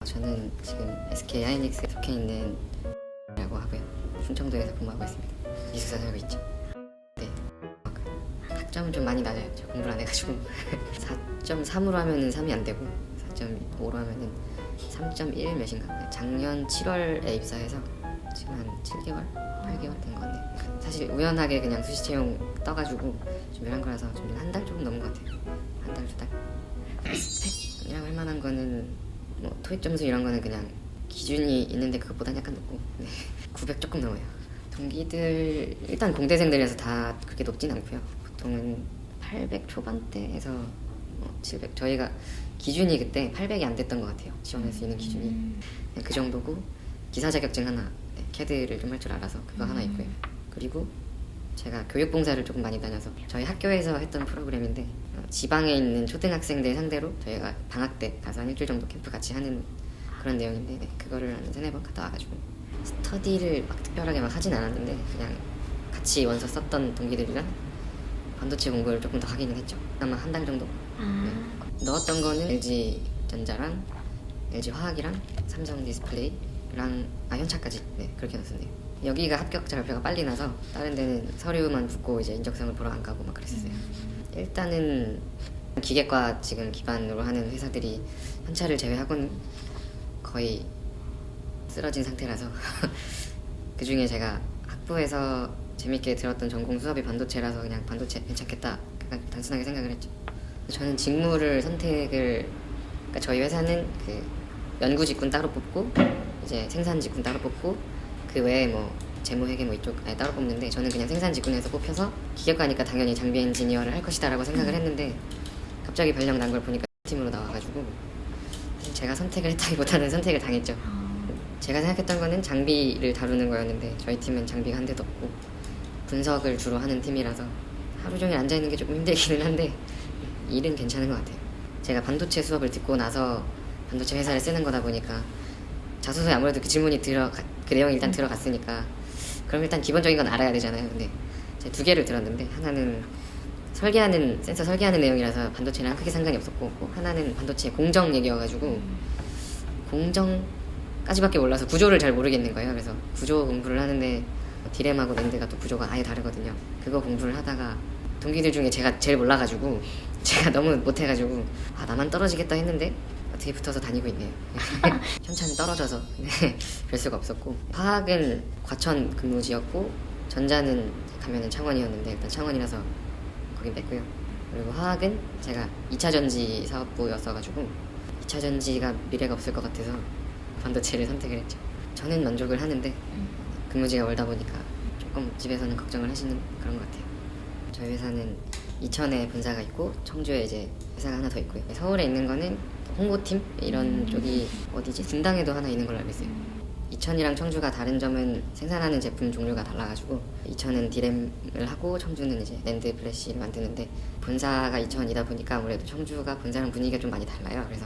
저는 지금 SK 하이닉스에 속해 있는 라고 하고요. 충청도에서 근무하고 있습니다. 기숙사 살고 있죠. 네. 학점은 좀 많이 낮아요. 저 공부를 안 해가지고 4.3으로 하면은 3이 안 되고 4.5로 하면은 3.1 몇인가. 작년 7월에 입사해서 지금 한 7개월, 8개월 된 것 같네요. 사실 우연하게 그냥 수시 채용 떠가지고 준비를 한 거라서 준비는 한 달 조금 넘은 것 같아요. 한 달, 2달. 스펙이라고 할 만한 거는 뭐 토익 점수 이런 거는 그냥 기준이 있는데 그것보다 약간 높고 900 조금 넘어요. 동기들 일단 공대생들이라서 다 그렇게 높진 않고요. 보통은 800 초반대에서 700. 저희가 기준이 그때 800이 안 됐던 것 같아요. 지원할 수 있는 기준이 그냥 그 정도고, 기사 자격증 하나, CAD를 좀 할 줄 알아서 그거 하나 있고요. 그리고 제가 교육봉사를 조금 많이 다녀서 저희 학교에서 했던 프로그램인데 지방에 있는 초등학생들 상대로 저희가 방학 때 가서 한 일주일 정도 캠프 같이 하는 그런 내용인데 그거를 한 3-4번 갔다 와가지고 스터디를 막 특별하게 막 하진 않았는데 그냥 같이 원서 썼던 동기들이랑 반도체 공부를 조금 더 하기는 했죠. 아마 한 달 정도. 네. 넣었던 거는 LG전자랑 LG화학이랑 삼성 디스플레이랑 현차까지 그렇게 넣었네요. 여기가 합격자 발표가 빨리 나서 다른 데는 서류만 붙고 이제 인적성을 보러 안 가고 막 그랬었어요. 일단은 기계과 지금 기반으로 하는 회사들이 현차를 제외하고는 거의 쓰러진 상태라서 그 중에 제가 학부에서 재밌게 들었던 전공 수업이 반도체라서 그냥 반도체 괜찮겠다 약간 단순하게 생각을 했죠. 저는 직무를 선택을, 그러니까 저희 회사는 그 연구 직군 따로 뽑고 이제 생산 직군 따로 뽑고 그 외에 뭐 재무 회계 뭐 이쪽 아예 따로 뽑는데, 저는 그냥 생산 직군에서 뽑혀서 기계과니까 당연히 장비 엔지니어를 할 것이다 라고 생각을 했는데 갑자기 발령 난 걸 보니까 팀으로 나와가지고 제가 선택을 했다기보다는 선택을 당했죠. 제가 생각했던 거는 장비를 다루는 거였는데 저희 팀은 장비가 한 대도 없고 분석을 주로 하는 팀이라서 하루 종일 앉아있는 게 조금 힘들기는 한데 일은 괜찮은 것 같아요. 제가 반도체 수업을 듣고 나서 반도체 회사를 쓰는 거다 보니까 자소서에 아무래도 그 질문이 그 내용이 일단 들어갔으니까 그럼 일단 기본적인 건 알아야 되잖아요. 근데 제가 2개를 들었는데 하나는 센서 설계하는 내용이라서 반도체랑 크게 상관이 없었고, 하나는 반도체 공정 얘기여가지고 공정까지밖에 몰라서 구조를 잘 모르겠는 거예요. 그래서 구조 공부를 하는데 디램하고 낸드가 또 구조가 아예 다르거든요. 그거 공부를 하다가 동기들 중에 제가 제일 몰라가지고 제가 너무 못해가지고 나만 떨어지겠다 했는데 어떻게 붙어서 다니고 있네요. 현차는 떨어져서 별 수가 없었고, 화학은 과천 근무지였고 전자는 가면은 창원이었는데 일단 창원이라서 거긴 뺐고요. 그리고 화학은 제가 2차전지 사업부였어가지고 2차전지가 미래가 없을 것 같아서 반도체를 선택을 했죠. 저는 만족을 하는데 근무지가 멀다 보니까 조금 집에서는 걱정을 하시는 그런 것 같아요. 저희 회사는 이천에 본사가 있고 청주에 이제 회사가 하나 더 있고요. 서울에 있는 거는 홍보팀 이런 쪽이 어디지? 분당에도 하나 있는 걸로 알고 있어요. 이천이랑 청주가 다른 점은 생산하는 제품 종류가 달라가지고 이천은 디램을 하고 청주는 이제 낸드 플래시를 만드는데, 본사가 이천이다 보니까 아무래도 청주가 본사랑 분위기가 좀 많이 달라요. 그래서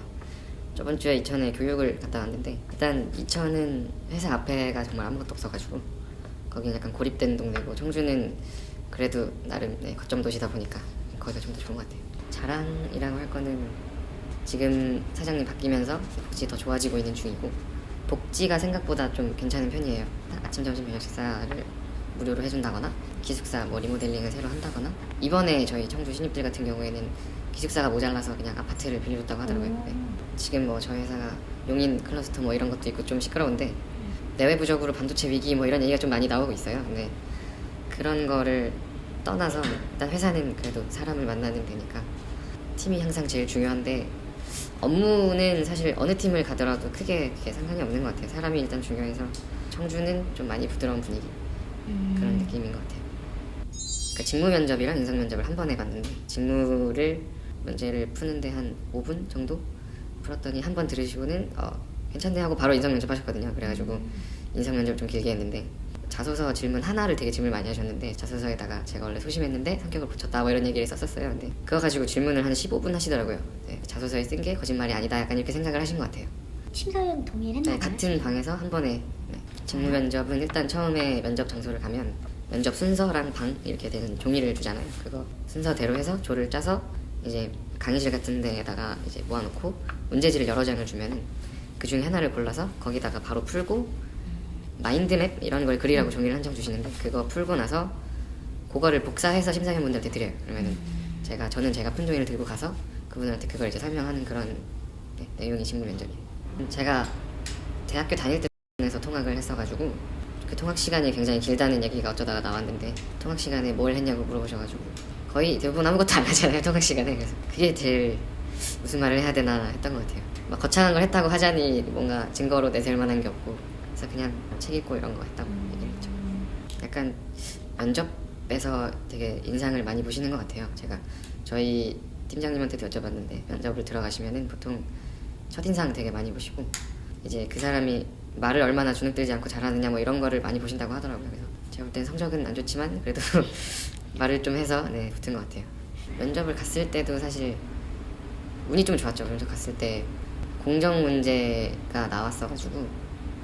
저번 주에 이천에 교육을 갔다 왔는데 일단 이천은 회사 앞에가 정말 아무것도 없어가지고 거기는 약간 고립된 동네고, 청주는 그래도 나름 거점 도시다 보니까 거기가 좀 더 좋은 것 같아요. 자랑이라고 할 거는 지금 사장님 바뀌면서 복지 더 좋아지고 있는 중이고, 복지가 생각보다 좀 괜찮은 편이에요. 아침, 점심, 저녁 식사를 무료로 해준다거나 기숙사 뭐 리모델링을 새로 한다거나, 이번에 저희 청주 신입들 같은 경우에는 기숙사가 모자라서 그냥 아파트를 빌려줬다고 하더라고요. 지금 뭐 저희 회사가 용인 클러스터 뭐 이런 것도 있고 좀 시끄러운데 내외부적으로 반도체 위기 뭐 이런 얘기가 좀 많이 나오고 있어요. 근데 그런 거를 떠나서 일단 회사는 그래도 사람을 만나는 데니까 팀이 항상 제일 중요한데, 업무는 사실 어느 팀을 가더라도 크게 상관이 없는 것 같아요. 사람이 일단 중요해서 청주는 좀 많이 부드러운 분위기 그런 느낌인 것 같아요. 그러니까 직무 면접이랑 인성 면접을 한 번 해봤는데 직무를 문제를 푸는데 한 5분 정도 풀었더니 한 번 들으시고는 괜찮네 하고 바로 인성 면접 하셨거든요. 그래가지고 인성 면접 좀 길게 했는데 자소서 질문 하나를 되게 질문을 많이 하셨는데 자소서에다가 제가 원래 소심했는데 성격을 고쳤다 뭐 이런 얘기를 썼었어요. 근데 그거 가지고 질문을 한 15분 하시더라고요. 자소서에 쓴 게 거짓말이 아니다 약간 이렇게 생각을 하신 것 같아요. 심사위원 동의했나요? 같은 방에서 한 번에 직무 면접은 일단 처음에 면접 장소를 가면 면접 순서랑 방 이렇게 되는 종이를 주잖아요. 그거 순서대로 해서 조를 짜서 이제 강의실 같은 데에다가 이제 모아놓고 문제지를 여러 장을 주면은 그 중에 하나를 골라서 거기다가 바로 풀고 마인드맵 이런 걸 그리라고 종이를 한 장 주시는데 그거 풀고 나서 그거를 복사해서 심사위원분들한테 드려요. 그러면은 저는 제가 푼 종이를 들고 가서 그분한테 그걸 이제 설명하는 그런 네, 내용이 직무 면접이에요. 제가 대학교 다닐 때에서 통학을 했어가지고 그 통학 시간이 굉장히 길다는 얘기가 어쩌다가 나왔는데 통학 시간에 뭘 했냐고 물어보셔가지고 거의 대부분 아무것도 안 하잖아요, 통학 시간에. 그래서 그게 제일 무슨 말을 해야 되나 했던 것 같아요. 막 거창한 걸 했다고 하자니 뭔가 증거로 내세울 만한 게 없고 그래서 그냥 책 읽고 이런 거 했다고 얘기를 했죠. 약간 면접에서 되게 인상을 많이 보시는 것 같아요. 제가 저희 팀장님한테도 여쭤봤는데 면접을 들어가시면은 보통 첫인상 되게 많이 보시고 이제 그 사람이 말을 얼마나 주눅들지 않고 잘하느냐 뭐 이런 거를 많이 보신다고 하더라고요. 그래서 제가 볼 땐 성적은 안 좋지만 그래도 말을 좀 해서 네, 붙은 것 같아요. 면접을 갔을 때도 사실 운이 좀 좋았죠. 면접 갔을 때 공정 문제가 나왔어가지고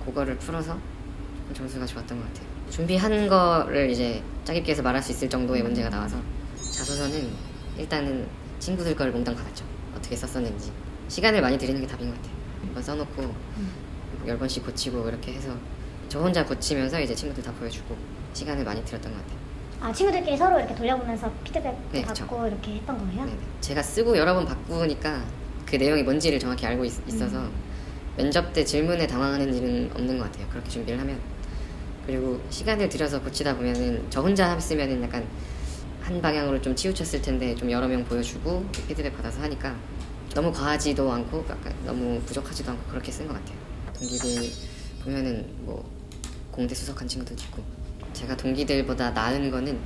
그거를 풀어서 조금 점수가 좋았던 것 같아요. 준비한 거를 이제 짜깁기 해서 말할 수 있을 정도의 문제가 나와서 자소서는 일단은 친구들 걸 몽땅 받았죠. 어떻게 썼었는지 시간을 많이 들이는 게 답인 것 같아요. 한번 써놓고 10번씩 고치고 이렇게 해서 저 혼자 고치면서 이제 친구들 다 보여주고 시간을 많이 들였던 것 같아요. 아, 친구들끼리 서로 이렇게 돌려보면서 피드백 네, 받고 그쵸. 이렇게 했던 거예요? 네네. 제가 쓰고 여러 번 바꾸니까 그 내용이 뭔지를 정확히 알고 있어서 면접 때 질문에 당황하는 일은 없는 것 같아요. 그렇게 준비를 하면. 그리고 시간을 들여서 고치다 보면은 저 혼자 했으면은 약간 한 방향으로 좀 치우쳤을 텐데 좀 여러 명 보여주고 피드백 받아서 하니까 너무 과하지도 않고 약간 너무 부족하지도 않고 그렇게 쓴 것 같아요. 동기들 보면은 뭐 공대 수석한 친구들도 있고 제가 동기들보다 나은 거는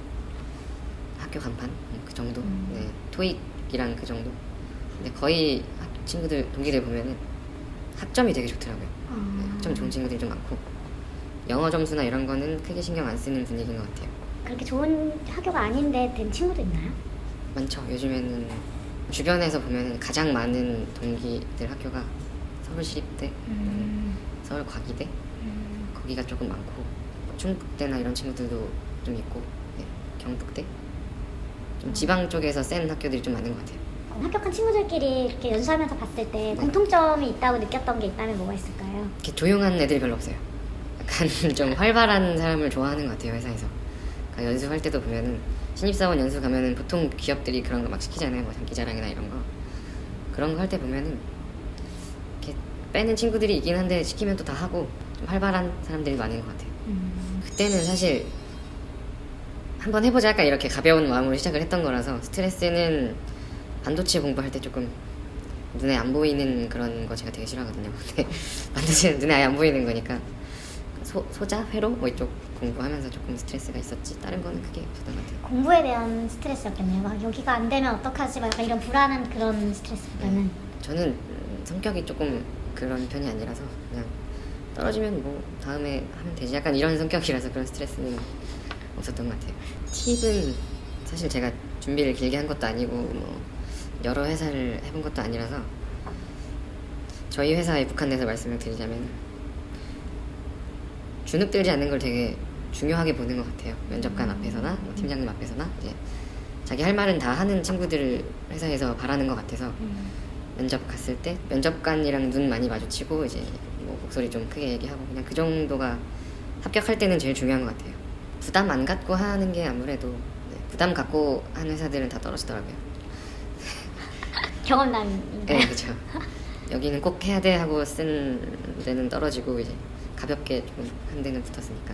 학교 간판 그 정도. 네, 토익이랑 그 정도. 근데 거의 친구들 동기들 보면은 학점이 되게 좋더라고요. 네, 학점 좋은 친구들이 좀 많고 영어 점수나 이런 거는 크게 신경 안 쓰는 분위기인 것 같아요. 그렇게 좋은 학교가 아닌데 된 친구도 있나요? 많죠. 요즘에는 주변에서 보면은 가장 많은 동기들 학교가 서울시립대, 서울과기대 거기가 조금 많고 충북대나 이런 친구들도 좀 있고 네, 경북대 좀 지방 쪽에서 센 학교들이 좀 많은 것 같아요. 합격한 친구들끼리 이렇게 연수하면서 봤을 때 네. 공통점이 있다고 느꼈던 게 있다면 뭐가 있을까요? 이렇게 조용한 애들이 별로 없어요. 약간 좀 활발한 사람을 좋아하는 것 같아요, 회사에서. 그러니까 연수할 때도 보면은 신입사원 연수 가면은 보통 기업들이 그런 거 막 시키잖아요. 뭐 장기자랑이나 이런 거. 그런 거 할 때 보면은 이렇게 빼는 친구들이 있긴 한데 시키면 또 다 하고 좀 활발한 사람들이 많은 것 같아요. 그때는 사실 한번 해보자 약간 이렇게 가벼운 마음으로 시작을 했던 거라서 스트레스는 반도체 공부할 때 조금 눈에 안 보이는 그런 거 제가 되게 싫어하거든요. 근데 반도체는 눈에 아예 안 보이는 거니까 소자, 회로 뭐 이쪽 공부하면서 조금 스트레스가 있었지 다른 거는 크게 없었던 것 같아요. 공부에 대한 스트레스였겠네요. 막 여기가 안 되면 어떡하지? 막 약간 이런 불안한 그런 스트레스보다는. 저는 성격이 조금 그런 편이 아니라서 그냥 떨어지면 뭐 다음에 하면 되지 약간 이런 성격이라서 그런 스트레스는 없었던 것 같아요. 팁은 사실 제가 준비를 길게 한 것도 아니고 뭐 여러 회사를 해본 것도 아니라서 저희 회사에 국한돼서 말씀을 드리자면 주눅들지 않는 걸 되게 중요하게 보는 것 같아요. 면접관 앞에서나 뭐 팀장님 앞에서나 이제 자기 할 말은 다 하는 친구들을 회사에서 바라는 것 같아서 면접 갔을 때 면접관이랑 눈 많이 마주치고 이제 뭐 목소리 좀 크게 얘기하고 그냥 그 정도가 합격할 때는 제일 중요한 것 같아요. 부담 안 갖고 하는 게 아무래도 네, 부담 갖고 하는 회사들은 다 떨어지더라고요. 경험담인가요? 네, 그렇죠. 여기는 꼭 해야 돼 하고 쓴 데는 떨어지고 이제 가볍게 조금 한 데는 붙었으니까.